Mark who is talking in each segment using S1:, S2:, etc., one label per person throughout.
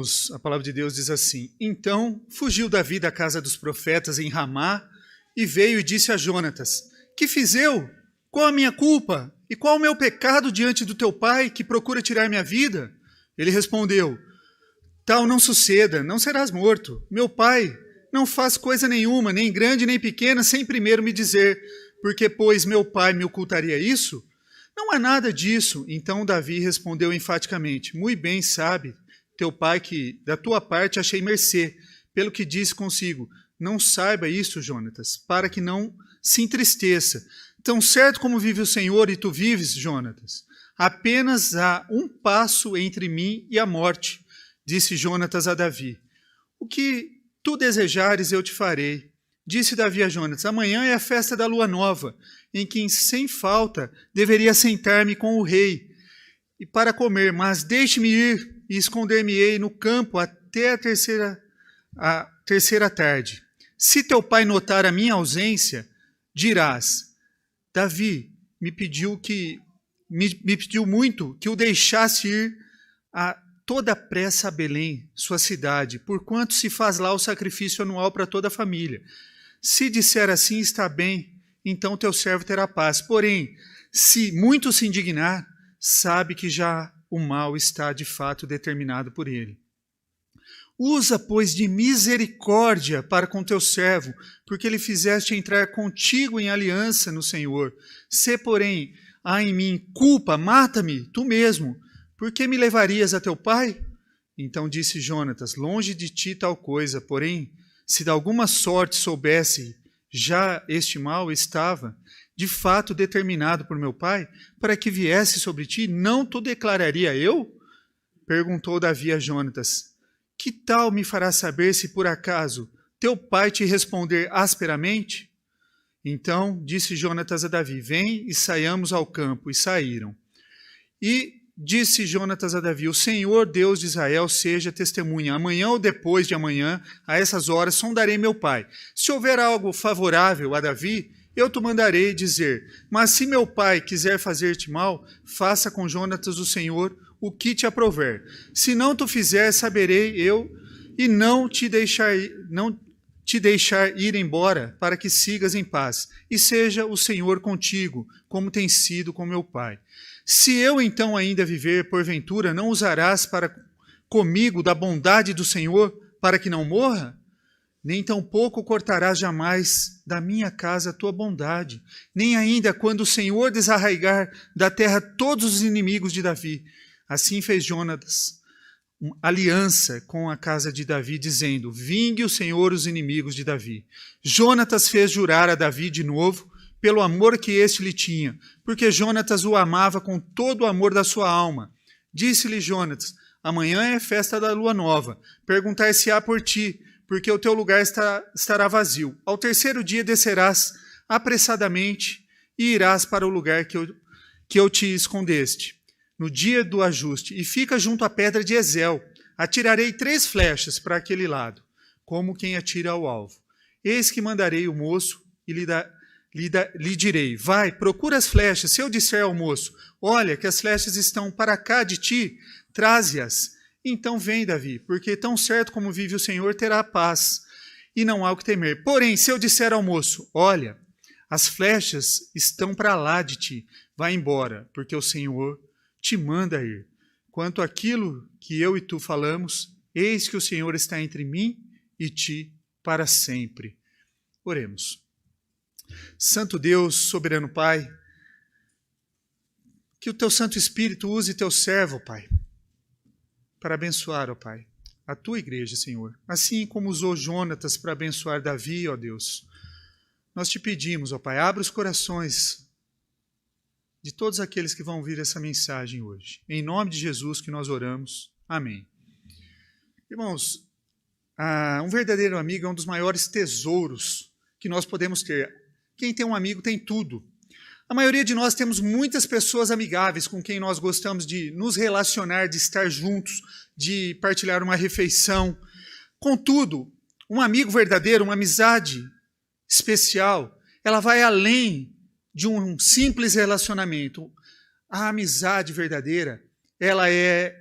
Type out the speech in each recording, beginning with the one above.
S1: Irmãos, a palavra de Deus diz assim: Então fugiu Davi da casa dos profetas em Ramá e veio e disse a Jonatas: Que fiz eu? Qual a minha culpa? E qual o meu pecado diante do teu pai, que procura tirar minha vida? Ele respondeu: Tal não suceda, não serás morto. Meu pai não faz coisa nenhuma, nem grande nem pequena, sem primeiro me dizer: Porque, pois, meu pai me ocultaria isso? Não há nada disso. Então Davi respondeu enfaticamente: Muito bem sabe teu pai que, da tua parte, achei mercê, pelo que disse consigo: Não saiba isso, Jonatas, para que não se entristeça. Tão certo como vive o Senhor e tu vives, Jonatas, apenas há um passo entre mim e a morte, disse Jonatas a Davi. O que tu desejares eu te farei. Disse Davi a Jonatas: Amanhã é a festa da lua nova, em que sem falta deveria sentar-me com o rei e para comer, mas deixe-me ir e esconder-me-ei no campo até a terceira tarde. Se teu pai notar a minha ausência, dirás: Davi me pediu muito que o deixasse ir a toda pressa a Belém, sua cidade, porquanto se faz lá o sacrifício anual para toda a família. Se disser assim, está bem, então teu servo terá paz. Porém, se muito se indignar, sabe que já o mal está de fato determinado por ele. Usa, pois, de misericórdia para com teu servo, porque ele fizeste entrar contigo em aliança no Senhor. Se, porém, há em mim culpa, mata-me tu mesmo. Por que me levarias a teu pai? Então disse Jonatas: Longe de ti tal coisa, porém, se de alguma sorte soubesse, já este mal estava, de fato, determinado por meu pai, para que viesse sobre ti, não tu declararia eu? Perguntou Davi a Jonatas: Que tal me fará saber se por acaso teu pai te responder asperamente? Então disse Jonatas a Davi: Vem e saiamos ao campo. E saíram. E disse Jonatas a Davi: O Senhor Deus de Israel seja testemunha. Amanhã ou depois de amanhã, a essas horas, sondarei meu pai. Se houver algo favorável a Davi, eu te mandarei dizer. Mas se meu pai quiser fazer-te mal, faça com Jonatas o Senhor o que te aprouver. Se não tu fizer, saberei eu e não te deixar ir embora, para que sigas em paz. E seja o Senhor contigo, como tem sido com meu pai. Se eu então ainda viver, porventura, não usarás para comigo da bondade do Senhor, para que não morra? Nem tampouco cortarás jamais da minha casa a tua bondade, nem ainda quando o Senhor desarraigar da terra todos os inimigos de Davi. Assim fez Jonatas aliança com a casa de Davi, dizendo: Vingue o Senhor os inimigos de Davi. Jonatas fez jurar a Davi de novo, pelo amor que este lhe tinha, porque Jonatas o amava com todo o amor da sua alma. Disse-lhe Jonatas: Amanhã é festa da lua nova, perguntar-se-á por ti, porque o teu lugar estará vazio. Ao terceiro dia descerás apressadamente e irás para o lugar que eu te escondeste, no dia do ajuste, e fica junto à pedra de Ezel. Atirarei 3 flechas para aquele lado, como quem atira ao alvo. Eis que mandarei o moço e lhe direi: Vai, procura as flechas. Se eu disser ao moço: Olha, que as flechas estão para cá de ti, traze-as. Então vem, Davi, porque tão certo como vive o Senhor, terá paz, e não há o que temer. Porém, se eu disser ao moço: Olha, as flechas estão para lá de ti, vai embora, porque o Senhor te manda ir. Quanto àquilo que eu e tu falamos, eis que o Senhor está entre mim e ti para sempre. Oremos. Santo Deus, soberano Pai, que o teu Santo Espírito use teu servo, Pai, para abençoar, ó Pai, a tua igreja, Senhor. Assim como usou Jonatas para abençoar Davi, ó Deus, nós te pedimos, ó Pai, abra os corações de todos aqueles que vão ouvir essa mensagem hoje. Em nome de Jesus que nós oramos. Amém. Irmãos, um verdadeiro amigo é um dos maiores tesouros que nós podemos ter. Quem tem um amigo tem tudo. A maioria de nós temos muitas pessoas amigáveis com quem nós gostamos de nos relacionar, de estar juntos, de partilhar uma refeição. Contudo, um amigo verdadeiro, uma amizade especial, ela vai além de um simples relacionamento. A amizade verdadeira, ela é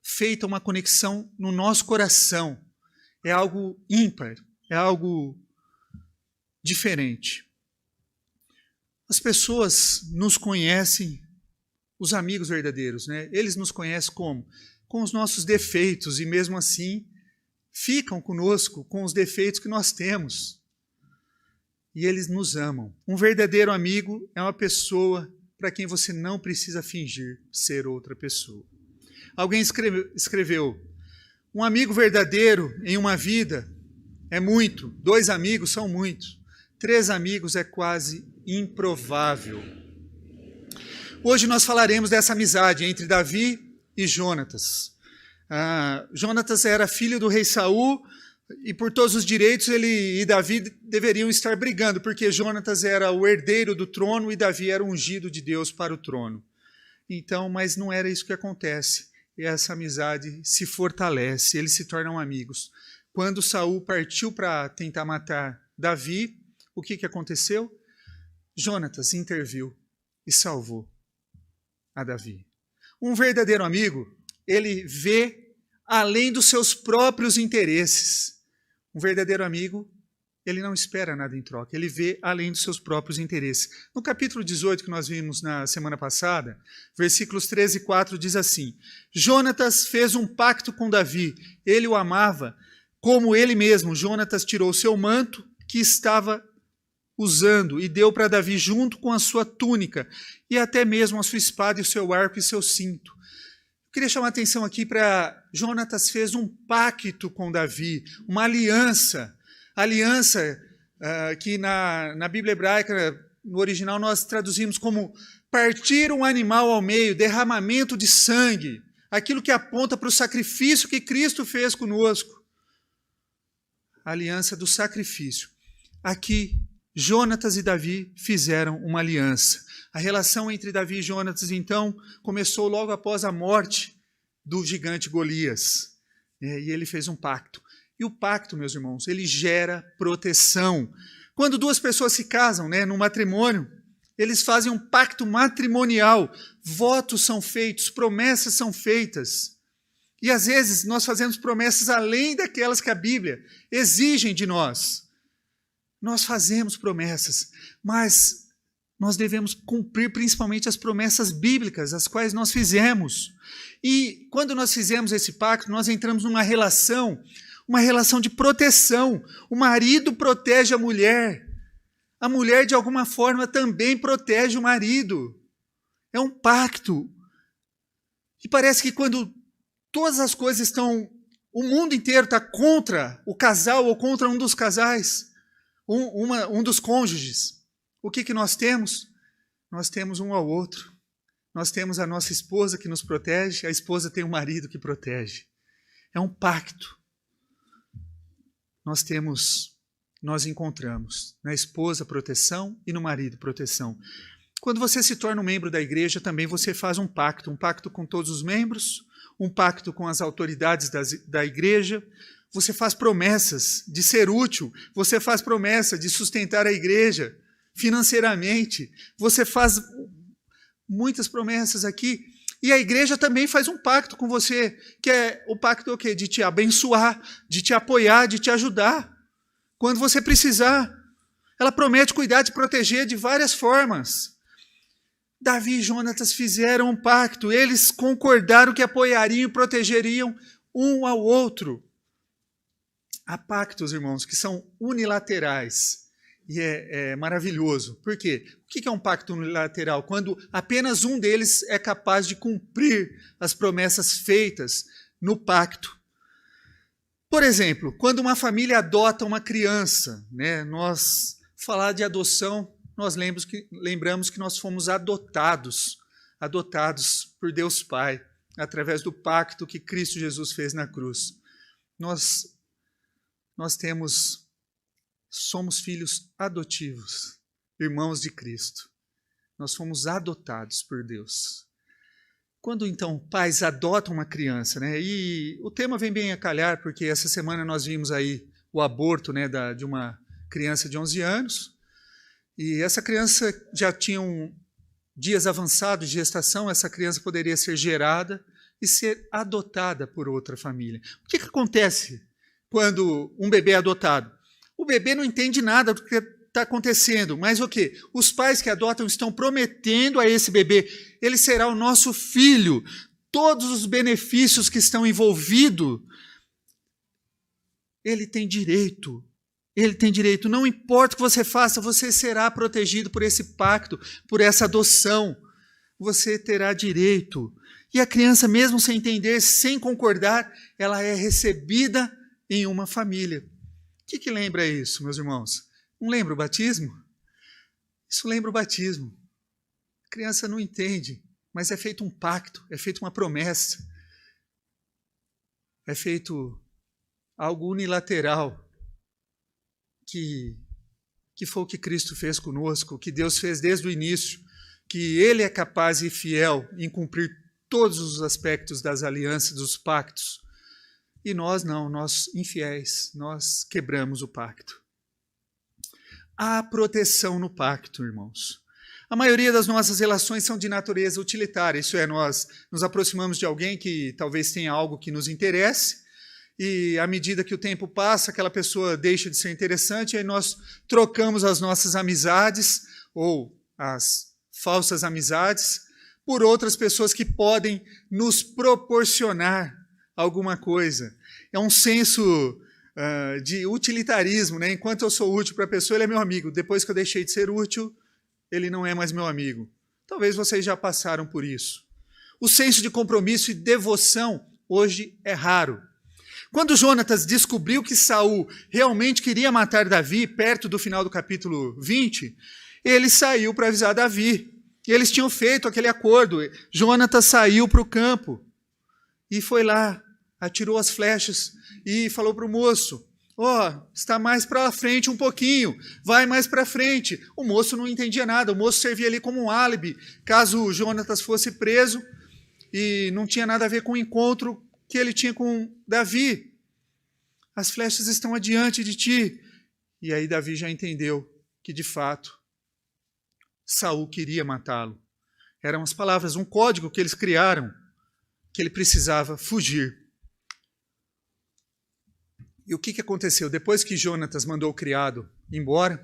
S1: feita uma conexão no nosso coração. É algo ímpar, é algo diferente. As pessoas nos conhecem, os amigos verdadeiros, né? Eles nos conhecem como? Com os nossos defeitos, e mesmo assim ficam conosco com os defeitos que nós temos. E eles nos amam. Um verdadeiro amigo é uma pessoa para quem você não precisa fingir ser outra pessoa. Alguém escreveu: um amigo verdadeiro em uma vida é muito, 2 amigos são muitos, 3 amigos é quase improvável. Hoje nós falaremos dessa amizade entre Davi e Jonatas. Jonatas era filho do rei Saul, e por todos os direitos ele e Davi deveriam estar brigando, porque Jonatas era o herdeiro do trono e Davi era o ungido de Deus para o trono. Então, mas não era isso que acontece. E essa amizade se fortalece, eles se tornam amigos. Quando Saul partiu para tentar matar Davi, o que aconteceu? Jonatas interviu e salvou a Davi. Um verdadeiro amigo, ele vê além dos seus próprios interesses. Um verdadeiro amigo, ele não espera nada em troca, ele vê além dos seus próprios interesses. No capítulo 18, que nós vimos na semana passada, versículos 13 e 4 diz assim: Jonatas fez um pacto com Davi, ele o amava como ele mesmo. Jonatas tirou seu manto que estava usando e deu para Davi junto com a sua túnica e até mesmo a sua espada e o seu arco e seu cinto. Eu queria chamar a atenção aqui para Jonatas fez um pacto com Davi, uma aliança. Aliança que na Bíblia hebraica, no original, nós traduzimos como partir um animal ao meio, derramamento de sangue, aquilo que aponta para o sacrifício que Cristo fez conosco. A aliança do sacrifício. Aqui, Jonatas e Davi fizeram uma aliança. A relação entre Davi e Jonatas, então, começou logo após a morte do gigante Golias. E ele fez um pacto. E o pacto, meus irmãos, ele gera proteção. Quando 2 pessoas se casam, no matrimônio, eles fazem um pacto matrimonial. Votos são feitos, promessas são feitas. E às vezes nós fazemos promessas além daquelas que a Bíblia exige de nós. Nós fazemos promessas, mas nós devemos cumprir principalmente as promessas bíblicas, as quais nós fizemos. E quando nós fizemos esse pacto, nós entramos numa relação de proteção. O marido protege a mulher de alguma forma também protege o marido. É um pacto. E parece que quando todas as coisas o mundo inteiro está contra o casal ou contra um dos casais, um dos cônjuges, o que nós temos? Nós temos um ao outro. Nós temos a nossa esposa que nos protege, a esposa tem um marido que protege. É um pacto. Nós encontramos na esposa proteção e no marido proteção. Quando você se torna um membro da igreja, também você faz um pacto com todos os membros, um pacto com as autoridades da igreja. Você faz promessas de ser útil, você faz promessa de sustentar a igreja financeiramente, você faz muitas promessas aqui. E a igreja também faz um pacto com você, que é o pacto de te abençoar, de te apoiar, de te ajudar. Quando você precisar, ela promete cuidar, te proteger de várias formas. Davi e Jonatas fizeram um pacto, eles concordaram que apoiariam e protegeriam um ao outro. Há pactos, irmãos, que são unilaterais. E é maravilhoso. Por quê? O que é um pacto unilateral? Quando apenas um deles é capaz de cumprir as promessas feitas no pacto. Por exemplo, quando uma família adota uma criança, nós falar de adoção, nós lembramos que nós fomos adotados por Deus Pai, através do pacto que Cristo Jesus fez na cruz. Nós somos filhos adotivos, irmãos de Cristo. Nós fomos adotados por Deus. Quando então pais adotam uma criança, e o tema vem bem a calhar, porque essa semana nós vimos aí o aborto de uma criança de 11 anos, e essa criança já tinha dias avançados de gestação, essa criança poderia ser gerada e ser adotada por outra família. O que acontece quando um bebê é adotado? O bebê não entende nada do que está acontecendo, mas o quê? Os pais que adotam estão prometendo a esse bebê, ele será o nosso filho. Todos os benefícios que estão envolvidos, ele tem direito. Ele tem direito. Não importa o que você faça, você será protegido por esse pacto, por essa adoção. Você terá direito. E a criança, mesmo sem entender, sem concordar, ela é recebida em uma família. O que lembra isso, meus irmãos? Não lembra o batismo? Isso lembra o batismo. A criança não entende, mas é feito um pacto, é feita uma promessa. É feito algo unilateral, que foi o que Cristo fez conosco, o que Deus fez desde o início, que Ele é capaz e fiel em cumprir todos os aspectos das alianças, dos pactos. E nós não, nós infiéis, nós quebramos o pacto. Há proteção no pacto, irmãos. A maioria das nossas relações são de natureza utilitária, isso é, nós nos aproximamos de alguém que talvez tenha algo que nos interesse, e à medida que o tempo passa, aquela pessoa deixa de ser interessante, e aí nós trocamos as nossas amizades, ou as falsas amizades, por outras pessoas que podem nos proporcionar alguma coisa. É um senso de utilitarismo, né? Enquanto eu sou útil para a pessoa, ele é meu amigo. Depois que eu deixei de ser útil, ele não é mais meu amigo. Talvez vocês já passaram por isso. O senso de compromisso e devoção hoje é raro. Quando Jonatas descobriu que Saul realmente queria matar Davi, perto do final do capítulo 20, ele saiu para avisar Davi. E eles tinham feito aquele acordo. Jonatas saiu para o campo e foi lá, atirou as flechas e falou para o moço: está mais para frente um pouquinho, vai mais para frente. O moço não entendia nada, o moço servia ali como um álibi, caso Jonatas fosse preso, e não tinha nada a ver com o encontro que ele tinha com Davi. As flechas estão adiante de ti. E aí Davi já entendeu que, de fato, Saul queria matá-lo. Eram as palavras, um código que eles criaram, que ele precisava fugir. E o que aconteceu? Depois que Jonatas mandou o criado embora,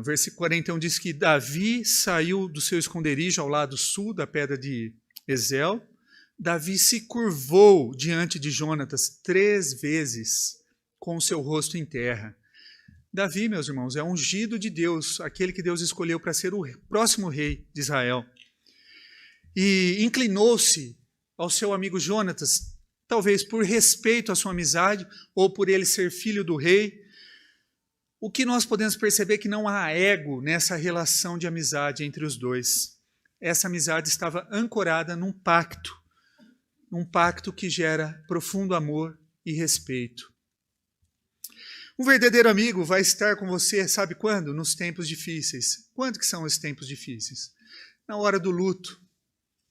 S1: versículo 41 diz que Davi saiu do seu esconderijo ao lado sul da pedra de Ezel. Davi se curvou diante de Jonatas 3 vezes com o seu rosto em terra. Davi, meus irmãos, é ungido de Deus, aquele que Deus escolheu para ser o próximo rei de Israel. E inclinou-se ao seu amigo Jonatas, talvez por respeito à sua amizade ou por ele ser filho do rei. O que nós podemos perceber é que não há ego nessa relação de amizade entre os dois. Essa amizade estava ancorada num pacto que gera profundo amor e respeito. Um verdadeiro amigo vai estar com você, sabe quando? Nos tempos difíceis. Quando que são os tempos difíceis? Na hora do luto,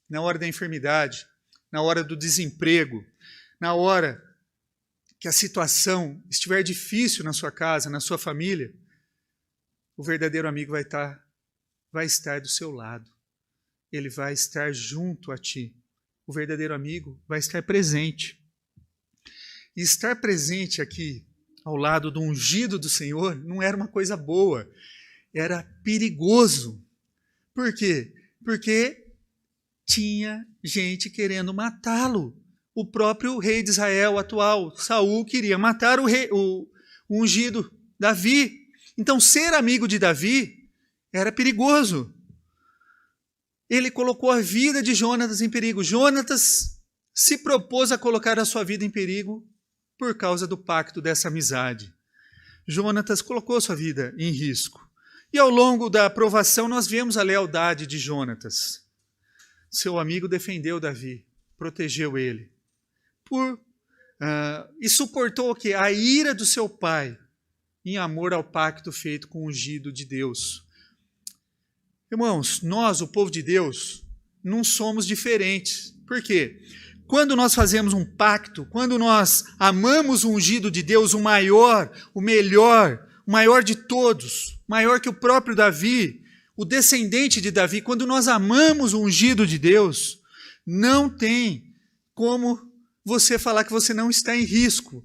S1: na hora da enfermidade, na hora do desemprego, na hora que a situação estiver difícil na sua casa, na sua família, o verdadeiro amigo vai estar do seu lado. Ele vai estar junto a ti. O verdadeiro amigo vai estar presente. E estar presente aqui, ao lado do ungido do Senhor, não era uma coisa boa. Era perigoso. Por quê? Porque tinha gente querendo matá-lo. O próprio rei de Israel atual, Saul, queria matar o ungido Davi. Então, ser amigo de Davi era perigoso. Ele colocou a vida de Jonatas em perigo. Jonatas se propôs a colocar a sua vida em perigo por causa do pacto dessa amizade. Jonatas colocou sua vida em risco. E ao longo da provação nós vemos a lealdade de Jonatas. Seu amigo defendeu Davi, protegeu ele. E suportou o quê? A ira do seu pai, em amor ao pacto feito com o ungido de Deus. Irmãos, nós, o povo de Deus, não somos diferentes. Por quê? Quando nós fazemos um pacto, quando nós amamos o ungido de Deus, o maior, o melhor, o maior de todos, maior que o próprio Davi, o descendente de Davi, quando nós amamos o ungido de Deus, Não tem como você falar que você não está em risco.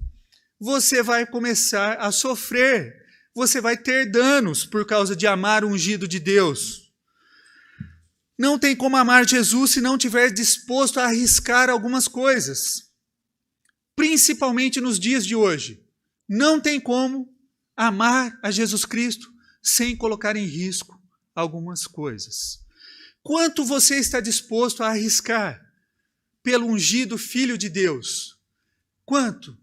S1: Você vai começar a sofrer. Você vai ter danos por causa de amar o ungido de Deus. Não tem como amar Jesus se não estiver disposto a arriscar algumas coisas. Principalmente nos dias de hoje. Não tem como amar a Jesus Cristo sem colocar em risco algumas coisas. Quanto você está disposto a arriscar pelo ungido Filho de Deus? Quanto?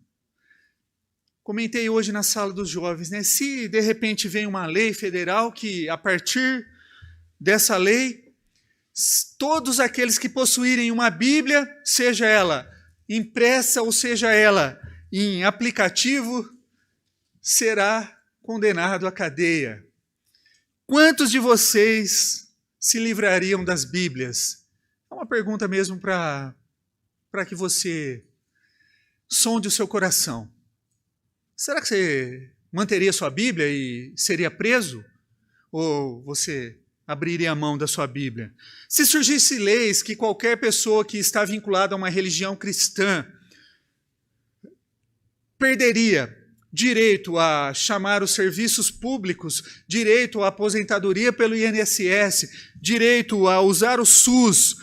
S1: Comentei hoje na sala dos jovens, né? Se de repente vem uma lei federal que, a partir dessa lei, todos aqueles que possuírem uma Bíblia, seja ela impressa ou seja ela em aplicativo, será condenado à cadeia. Quantos de vocês se livrariam das Bíblias? É uma pergunta mesmo para que você sonde o seu coração. Será que você manteria sua Bíblia e seria preso? Ou você abriria a mão da sua Bíblia? Se surgisse leis que qualquer pessoa que está vinculada a uma religião cristã perderia direito a chamar os serviços públicos, direito à aposentadoria pelo INSS, direito a usar o SUS,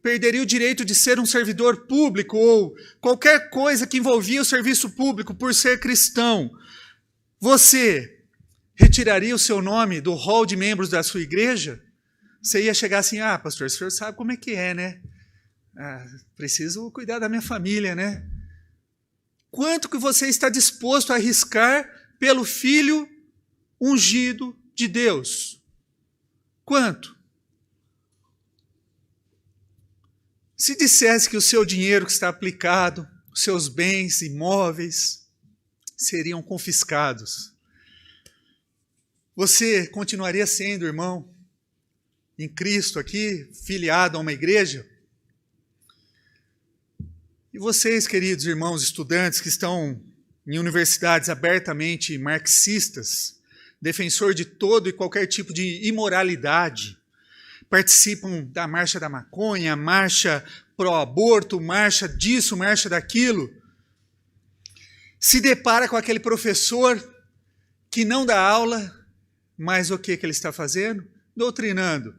S1: perderia o direito de ser um servidor público ou qualquer coisa que envolvia o serviço público por ser cristão, você retiraria o seu nome do rol de membros da sua igreja? Você ia chegar assim, pastor, o senhor sabe como é que é, né? Preciso cuidar da minha família, né? Quanto que você está disposto a arriscar pelo Filho ungido de Deus? Quanto? Se dissesse que o seu dinheiro que está aplicado, os seus bens imóveis, seriam confiscados, você continuaria sendo, irmão, em Cristo aqui, filiado a uma igreja? E vocês, queridos irmãos estudantes que estão em universidades abertamente marxistas, defensor de todo e qualquer tipo de imoralidade, participam da marcha da maconha, marcha pró-aborto, marcha disso, marcha daquilo, se depara com aquele professor que não dá aula, mas o que ele está fazendo? Doutrinando.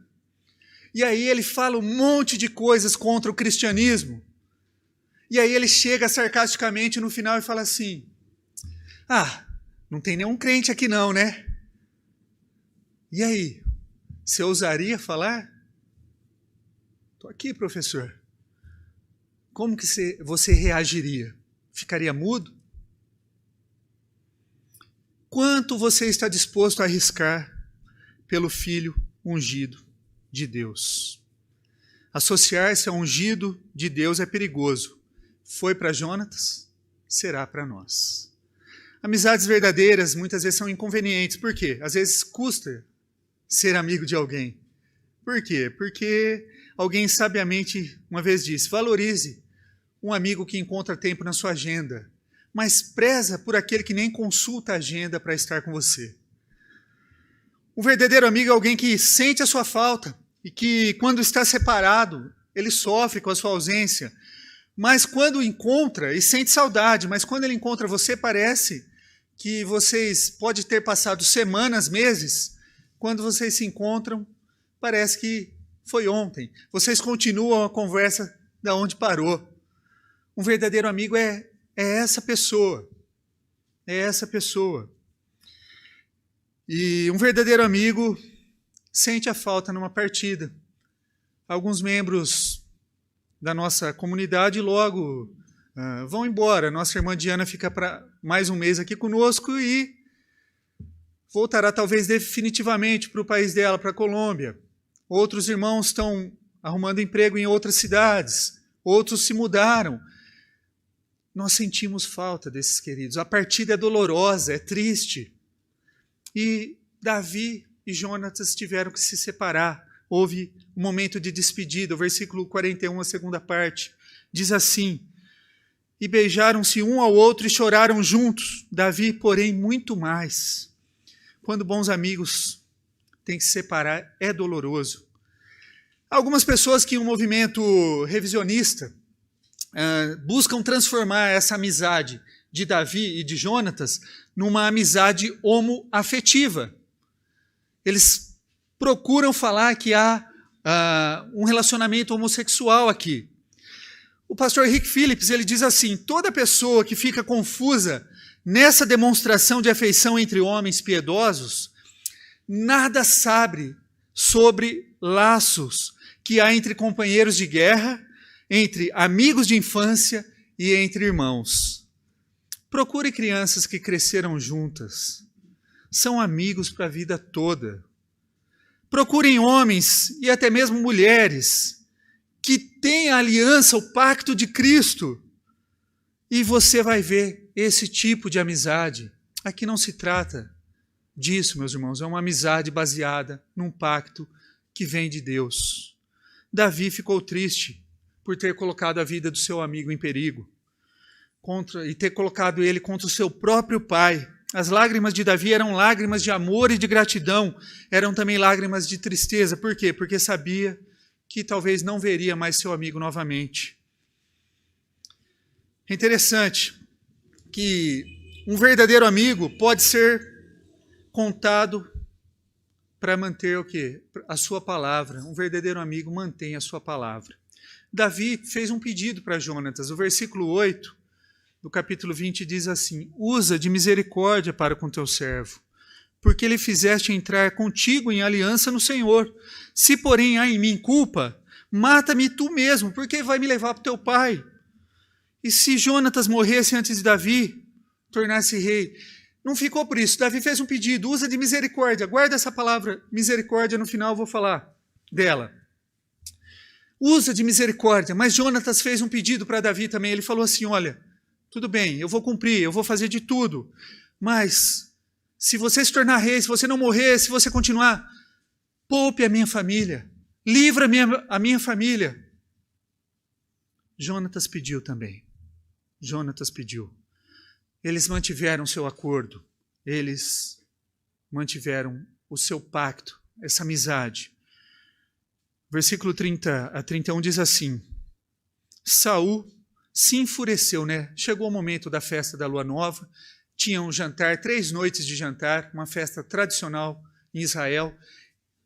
S1: E aí ele fala um monte de coisas contra o cristianismo. E aí ele chega sarcasticamente no final e fala assim, não tem nenhum crente aqui não, né? E aí, você ousaria falar? Estou aqui, professor. Como que você reagiria? Ficaria mudo? Quanto você está disposto a arriscar pelo Filho ungido de Deus? Associar-se ao ungido de Deus é perigoso. Foi para Jonatas, será para nós. Amizades verdadeiras muitas vezes são inconvenientes. Por quê? Às vezes custa ser amigo de alguém. Por quê? Porque alguém sabiamente uma vez disse, valorize um amigo que encontra tempo na sua agenda, mas preza por aquele que nem consulta a agenda para estar com você. Um verdadeiro amigo é alguém que sente a sua falta e que, quando está separado, ele sofre com a sua ausência. Mas quando encontra, e sente saudade, mas quando ele encontra você, parece que vocês podem ter passado semanas, meses, quando vocês se encontram, parece que foi ontem. Vocês continuam a conversa da onde parou. Um verdadeiro amigo é essa pessoa. É essa pessoa. E um verdadeiro amigo sente a falta numa partida. Alguns membros da nossa comunidade logo vão embora. Nossa irmã Diana fica para mais um mês aqui conosco e voltará talvez definitivamente para o país dela, para a Colômbia. Outros irmãos estão arrumando emprego em outras cidades. Outros se mudaram. Nós sentimos falta desses queridos. A partida é dolorosa, é triste. E Davi e Jonatas tiveram que se separar. Houve um momento de despedida. O versículo 41, a segunda parte, diz assim: e beijaram-se um ao outro e choraram juntos. Davi, porém, muito mais. Quando bons amigos têm que se separar, é doloroso. Algumas pessoas que em um movimento revisionista buscam transformar essa amizade de Davi e de Jonatas numa amizade homoafetiva. Eles procuram falar que há um relacionamento homossexual aqui. O pastor Rick Phillips, ele diz assim: toda pessoa que fica confusa nessa demonstração de afeição entre homens piedosos, nada sabe sobre laços que há entre companheiros de guerra, entre amigos de infância e entre irmãos. Procure crianças que cresceram juntas. São amigos para a vida toda. Procurem homens e até mesmo mulheres que têm a aliança, o pacto de Cristo. E você vai ver esse tipo de amizade. Aqui não se trata disso, meus irmãos. É uma amizade baseada num pacto que vem de Deus. Davi ficou triste por ter colocado a vida do seu amigo em perigo e ter colocado ele contra o seu próprio pai. As lágrimas de Davi eram lágrimas de amor e de gratidão, eram também lágrimas de tristeza. Por quê? Porque sabia que talvez não veria mais seu amigo novamente. É interessante que um verdadeiro amigo pode ser contado para manter o quê? A sua palavra. Um verdadeiro amigo mantém a sua palavra. Davi fez um pedido para Jonatas. O versículo 8 do capítulo 20 diz assim: usa de misericórdia para com teu servo, porque ele fizeste entrar contigo em aliança no Senhor. Se, porém, há em mim culpa, mata-me tu mesmo, porque vai me levar para o teu pai. E se Jonatas morresse antes de Davi, tornar-se rei? Não ficou por isso. Davi fez um pedido, usa de misericórdia. Guarda essa palavra misericórdia, no final eu vou falar dela. Usa de misericórdia. Mas Jonatas fez um pedido para Davi também. Ele falou assim: olha, tudo bem, eu vou cumprir, eu vou fazer de tudo. Mas se você se tornar rei, se você não morrer, se você continuar, poupe a minha família. Livra a minha família. Jonatas pediu também. Jonatas pediu. Eles mantiveram seu acordo. Eles mantiveram o seu pacto, essa amizade. Versículo 30 a 31 diz assim: Saul se enfureceu, né? Chegou o momento da festa da lua nova, tinha um jantar, 3 noites de jantar, uma festa tradicional em Israel.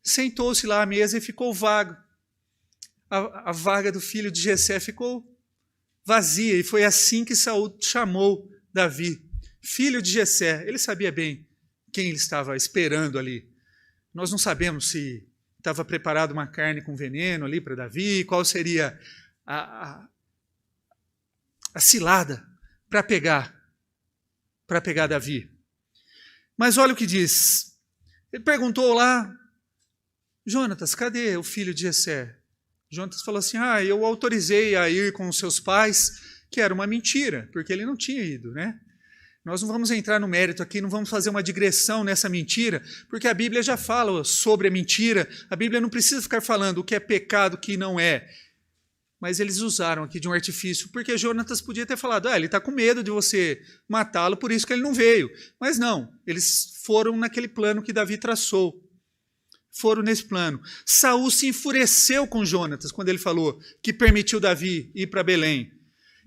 S1: Sentou-se lá à mesa e ficou vago. A vaga do filho de Jessé ficou vazia, e foi assim que Saul chamou Davi, filho de Jessé. Ele sabia bem quem ele estava esperando ali. Nós não sabemos se estava preparado uma carne com veneno ali para Davi, qual seria a cilada para pegar Davi. Mas olha o que diz. Ele perguntou lá: Jonatas, cadê o filho de Jessé? Jonatas falou assim: eu autorizei a ir com os seus pais, que era uma mentira, porque ele não tinha ido, né? Nós não vamos entrar no mérito aqui, não vamos fazer uma digressão nessa mentira, porque a Bíblia já fala sobre a mentira. A Bíblia não precisa ficar falando o que é pecado, o que não é. Mas eles usaram aqui de um artifício, porque Jonatas podia ter falado: ele está com medo de você matá-lo, por isso que ele não veio. Mas não, eles foram naquele plano que Davi traçou. Foram nesse plano. Saul se enfureceu com Jonatas quando ele falou que permitiu Davi ir para Belém.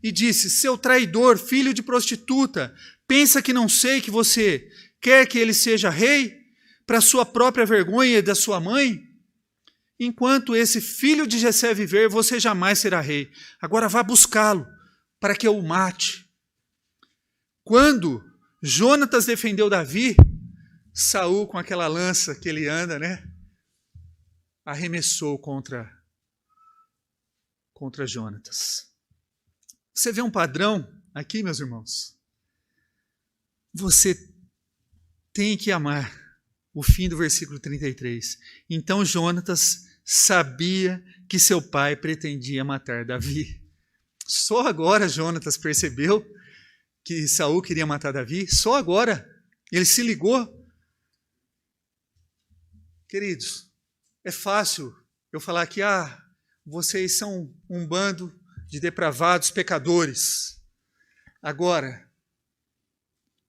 S1: E disse: seu traidor, filho de prostituta, pensa que não sei que você quer que ele seja rei para sua própria vergonha e da sua mãe? Enquanto esse filho de Jessé viver, você jamais será rei. Agora vá buscá-lo para que eu o mate. Quando Jonatas defendeu Davi, Saul, com aquela lança que ele anda, né, arremessou contra Jonatas. Você vê um padrão aqui, meus irmãos? Você tem que amar o fim do versículo 33. Então Jonatas sabia que seu pai pretendia matar Davi. Só agora Jonatas percebeu que Saul queria matar Davi. Só agora ele se ligou. Queridos, é fácil eu falar que vocês são um bando de depravados pecadores. Agora,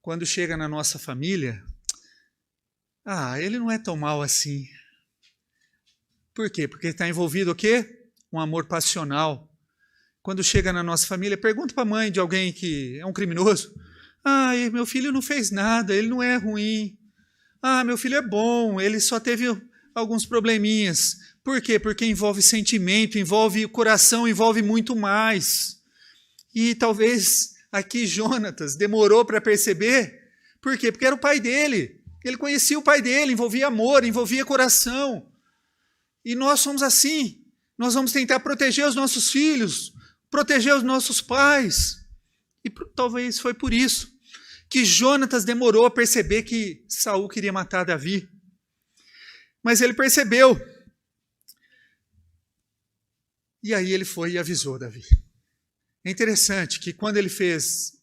S1: quando chega na nossa família, ele não é tão mal assim. Por quê? Porque está envolvido o quê? Um amor passional. Quando chega na nossa família, pergunta para a mãe de alguém que é um criminoso. Ah, meu filho não fez nada, ele não é ruim. Ah, meu filho é bom, ele só teve alguns probleminhas. Por quê? Porque envolve sentimento, envolve coração, envolve muito mais. E talvez aqui Jonatas demorou para perceber. Por quê? Porque era o pai dele. Ele conhecia o pai dele, envolvia amor, envolvia coração. E nós somos assim. Nós vamos tentar proteger os nossos filhos, proteger os nossos pais. E talvez foi por isso que Jonatas demorou a perceber que Saul queria matar Davi. Mas ele percebeu. E aí ele foi e avisou Davi. É interessante que quando ele fez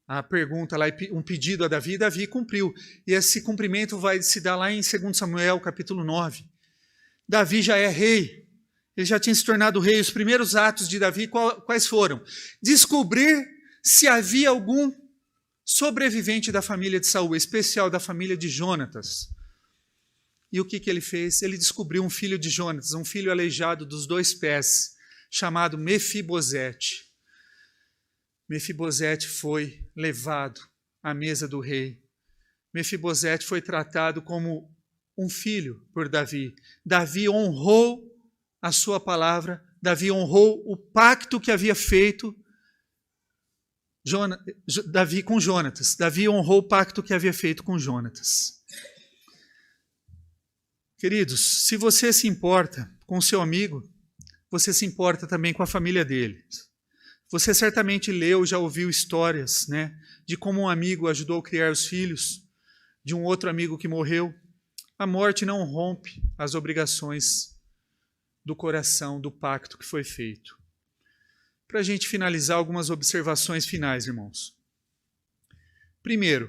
S1: a pergunta lá, um pedido a Davi, Davi cumpriu. E esse cumprimento vai se dar lá em 2 Samuel, capítulo 9. Davi já é rei. Ele já tinha se tornado rei. Os primeiros atos de Davi, quais foram? Descobrir se havia algum sobrevivente da família de Saul, especial da família de Jonatas. E o que ele fez? Ele descobriu um filho de Jonatas, um filho aleijado dos 2 pés, chamado Mefibosete. Mefibosete foi levado à mesa do rei. Mefibosete foi tratado como um filho por Davi. Davi honrou a sua palavra, Davi honrou o pacto que havia feito Davi com Jonatas. Davi honrou o pacto que havia feito com Jonatas. Queridos, se você se importa com seu amigo, você se importa também com a família dele. Você certamente leu, já ouviu histórias, né, de como um amigo ajudou a criar os filhos de um outro amigo que morreu. A morte não rompe as obrigações do coração, do pacto que foi feito. Para a gente finalizar, algumas observações finais, irmãos. Primeiro,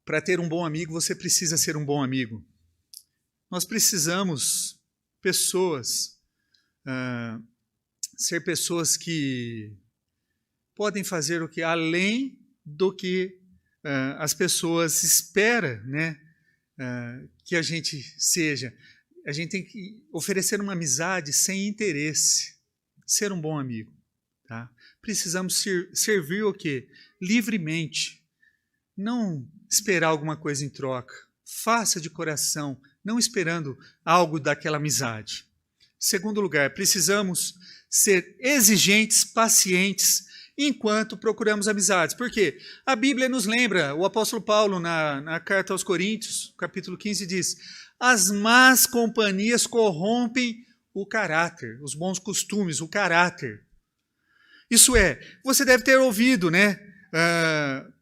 S1: para ter um bom amigo, você precisa ser um bom amigo. Nós precisamos ser pessoas que podem fazer o que além do que as pessoas esperam, né, que a gente seja. A gente tem que oferecer uma amizade sem interesse, ser um bom amigo. Tá? Precisamos servir o quê? Livremente, não esperar alguma coisa em troca. Faça de coração, não esperando algo daquela amizade. Segundo lugar, precisamos ser exigentes, pacientes, enquanto procuramos amizades. Por quê? A Bíblia nos lembra, o apóstolo Paulo, na carta aos Coríntios, capítulo 15, diz: as más companhias corrompem o caráter, os bons costumes, o caráter. Isso é, você deve ter ouvido, né,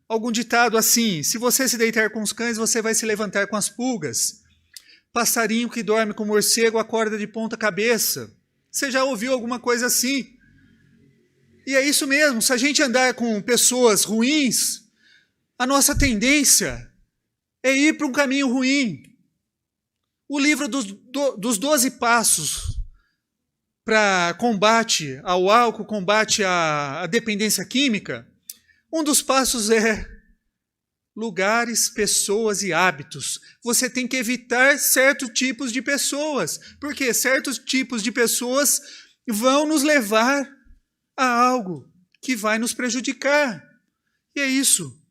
S1: algum ditado assim: se você se deitar com os cães, você vai se levantar com as pulgas. Passarinho que dorme com morcego acorda de ponta cabeça. Você já ouviu alguma coisa assim? E é isso mesmo, se a gente andar com pessoas ruins, a nossa tendência é ir para um caminho ruim. O livro dos 12 passos para combate ao álcool, combate à dependência química, um dos passos é lugares, pessoas e hábitos. Você tem que evitar certos tipos de pessoas, porque certos tipos de pessoas vão nos levar a algo que vai nos prejudicar. E é isso.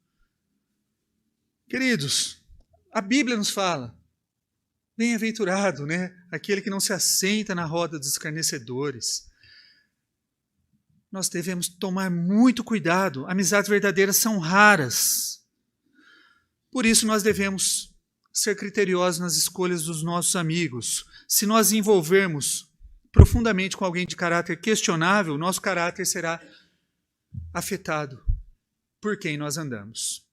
S1: Queridos, a Bíblia nos fala: bem-aventurado, né? Aquele que não se assenta na roda dos escarnecedores. Nós devemos tomar muito cuidado. Amizades verdadeiras são raras. Por isso nós devemos ser criteriosos nas escolhas dos nossos amigos. Se nós envolvermos profundamente com alguém de caráter questionável, nosso caráter será afetado por quem nós andamos.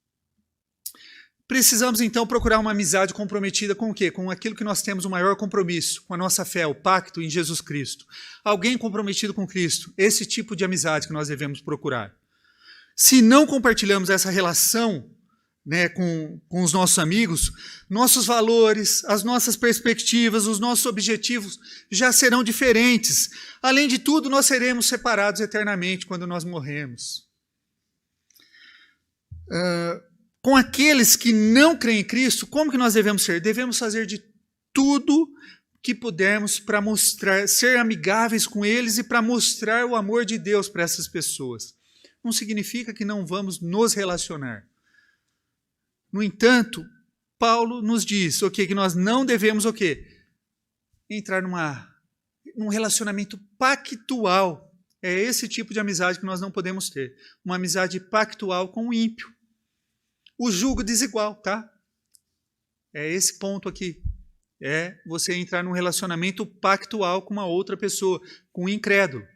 S1: Precisamos, então, procurar uma amizade comprometida com o quê? Com aquilo que nós temos o maior compromisso, com a nossa fé, o pacto em Jesus Cristo. Alguém comprometido com Cristo, esse tipo de amizade que nós devemos procurar. Se não compartilhamos essa relação, né, com os nossos amigos, nossos valores, as nossas perspectivas, os nossos objetivos já serão diferentes. Além de tudo, nós seremos separados eternamente quando nós morremos. Com aqueles que não creem em Cristo, como que nós devemos ser? Devemos fazer de tudo que pudermos para mostrar, ser amigáveis com eles e para mostrar o amor de Deus para essas pessoas. Não significa que não vamos nos relacionar. No entanto, Paulo nos diz que nós não devemos entrar num relacionamento pactual. É esse tipo de amizade que nós não podemos ter. Uma amizade pactual com o ímpio. O jugo desigual, tá? É esse ponto aqui. É você entrar num relacionamento pactual com uma outra pessoa, com um incrédulo.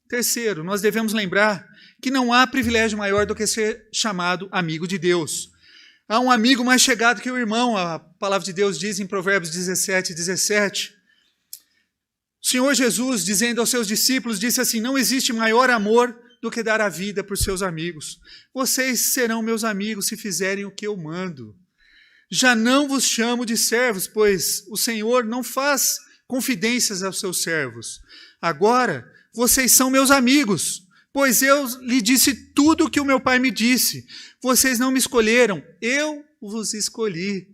S1: Terceiro, nós devemos lembrar que não há privilégio maior do que ser chamado amigo de Deus. Há um amigo mais chegado que o irmão, a palavra de Deus diz em Provérbios 17:17. O Senhor Jesus, dizendo aos seus discípulos, disse assim: não existe maior amor do que dar a vida por seus amigos. Vocês serão meus amigos se fizerem o que eu mando. Já não vos chamo de servos, pois o Senhor não faz confidências aos seus servos. Agora, vocês são meus amigos, pois eu lhe disse tudo o que o meu Pai me disse. Vocês não me escolheram, eu vos escolhi.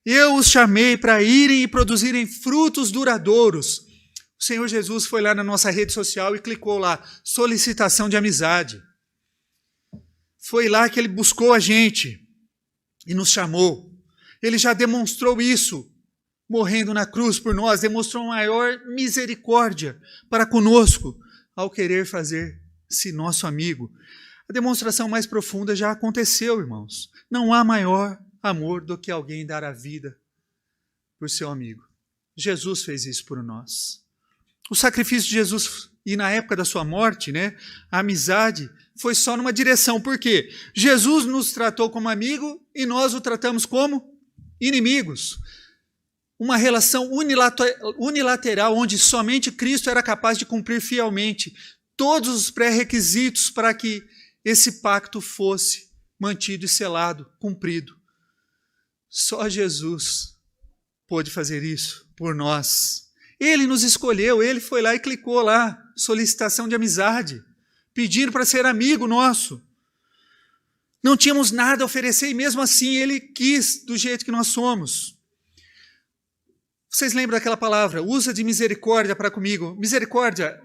S1: Eu os chamei para irem e produzirem frutos duradouros. O Senhor Jesus foi lá na nossa rede social e clicou lá, solicitação de amizade. Foi lá que ele buscou a gente e nos chamou. Ele já demonstrou isso, morrendo na cruz por nós, demonstrou maior misericórdia para conosco, ao querer fazer-se nosso amigo. A demonstração mais profunda já aconteceu, irmãos. Não há maior amor do que alguém dar a vida por seu amigo. Jesus fez isso por nós. O sacrifício de Jesus, e na época da sua morte, a amizade foi só numa direção. Por quê? Jesus nos tratou como amigo e nós o tratamos como inimigos. Uma relação unilateral onde somente Cristo era capaz de cumprir fielmente todos os pré-requisitos para que esse pacto fosse mantido e selado, cumprido. Só Jesus pôde fazer isso por nós. Ele nos escolheu, ele foi lá e clicou lá, solicitação de amizade, pedindo para ser amigo nosso. Não tínhamos nada a oferecer e mesmo assim ele quis do jeito que nós somos. Vocês lembram daquela palavra? Usa de misericórdia para comigo. Misericórdia,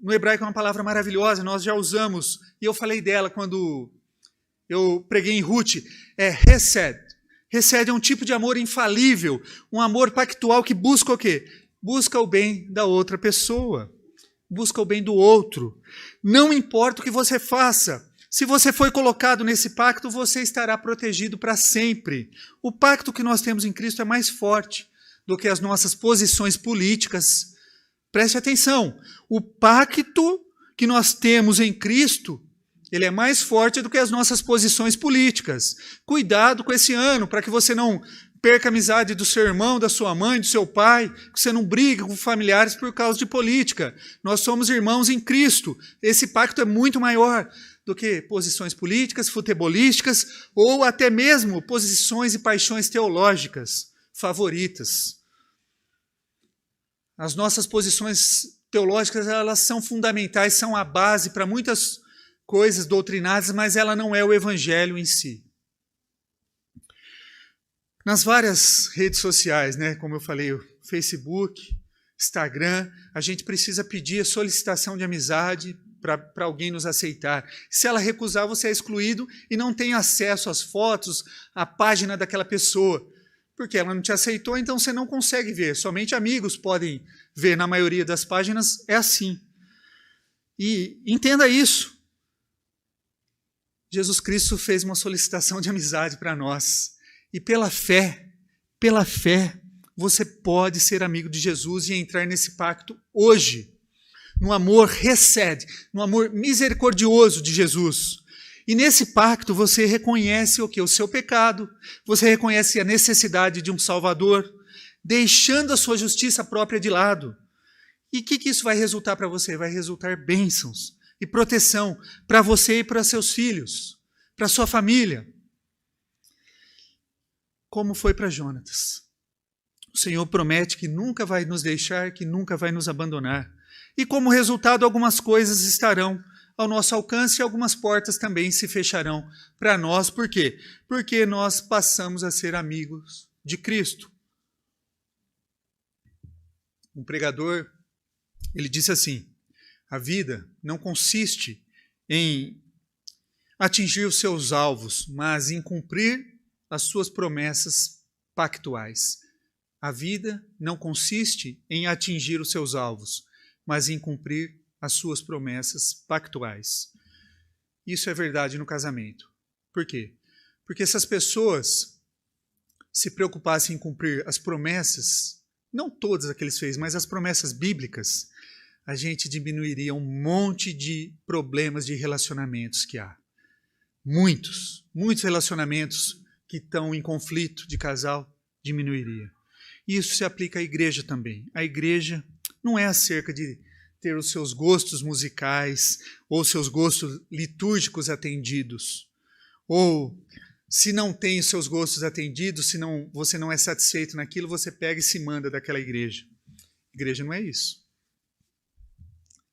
S1: no hebraico é uma palavra maravilhosa, nós já usamos, e eu falei dela quando eu preguei em Ruth, é hesed. Hesed é um tipo de amor infalível, um amor pactual que busca o quê? Busca o bem da outra pessoa, busca o bem do outro. Não importa o que você faça, se você foi colocado nesse pacto, você estará protegido para sempre. O pacto que nós temos em Cristo é mais forte do que as nossas posições políticas. Preste atenção, o pacto que nós temos em Cristo, ele é mais forte do que as nossas posições políticas. Cuidado com esse ano, para que você não perca a amizade do seu irmão, da sua mãe, do seu pai, que você não brigue com familiares por causa de política. Nós somos irmãos em Cristo. Esse pacto é muito maior do que posições políticas, futebolísticas, ou até mesmo posições e paixões teológicas favoritas. As nossas posições teológicas, elas são fundamentais, são a base para muitas coisas doutrinárias, mas ela não é o evangelho em si. Nas várias redes sociais, como eu falei, o Facebook, Instagram, a gente precisa pedir a solicitação de amizade para alguém nos aceitar. Se ela recusar, você é excluído e não tem acesso às fotos, à página daquela pessoa. Porque ela não te aceitou, então você não consegue ver. Somente amigos podem ver. Na maioria das páginas é assim. E entenda isso. Jesus Cristo fez uma solicitação de amizade para nós. E pela fé, você pode ser amigo de Jesus e entrar nesse pacto hoje. No amor no amor misericordioso de Jesus. E nesse pacto você reconhece o quê? O seu pecado, você reconhece a necessidade de um Salvador, deixando a sua justiça própria de lado. E o que isso vai resultar para você? Vai resultar bênçãos e proteção para você e para seus filhos, para sua família. Como foi para Jonatas. O Senhor promete que nunca vai nos deixar, que nunca vai nos abandonar. E como resultado, algumas coisas estarão ao nosso alcance e algumas portas também se fecharão para nós. Por quê? Porque nós passamos a ser amigos de Cristo. Um pregador, ele disse assim: a vida não consiste em atingir os seus alvos, mas em cumprir as suas promessas pactuais. A vida não consiste em atingir os seus alvos, mas em cumprir as suas promessas pactuais. Isso é verdade no casamento. Por quê? Porque se as pessoas se preocupassem em cumprir as promessas, não todas que eles fez, mas as promessas bíblicas, a gente diminuiria um monte de problemas de relacionamentos que há. Muitos relacionamentos que estão em conflito de casal diminuiria. Isso se aplica à igreja também. A igreja não é acerca de ter os seus gostos musicais ou seus gostos litúrgicos atendidos. Ou, se não tem os seus gostos atendidos, se não, você não é satisfeito naquilo, você pega e se manda daquela igreja. Igreja não é isso.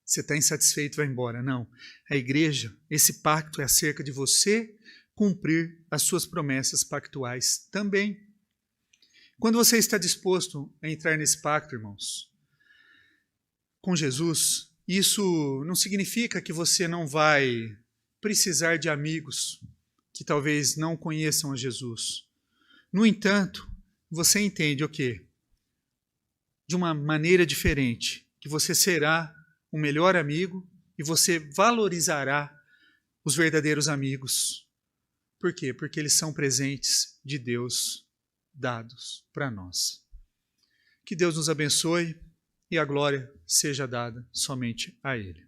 S1: Você está insatisfeito, vai embora. Não. A igreja, esse pacto é acerca de você cumprir as suas promessas pactuais também. Quando você está disposto a entrar nesse pacto, irmãos, com Jesus, isso não significa que você não vai precisar de amigos que talvez não conheçam a Jesus. No entanto, você entende o quê? De uma maneira diferente, que você será o melhor amigo e você valorizará os verdadeiros amigos. Por quê? Porque eles são presentes de Deus dados para nós. Que Deus nos abençoe e a glória seja dada somente a Ele.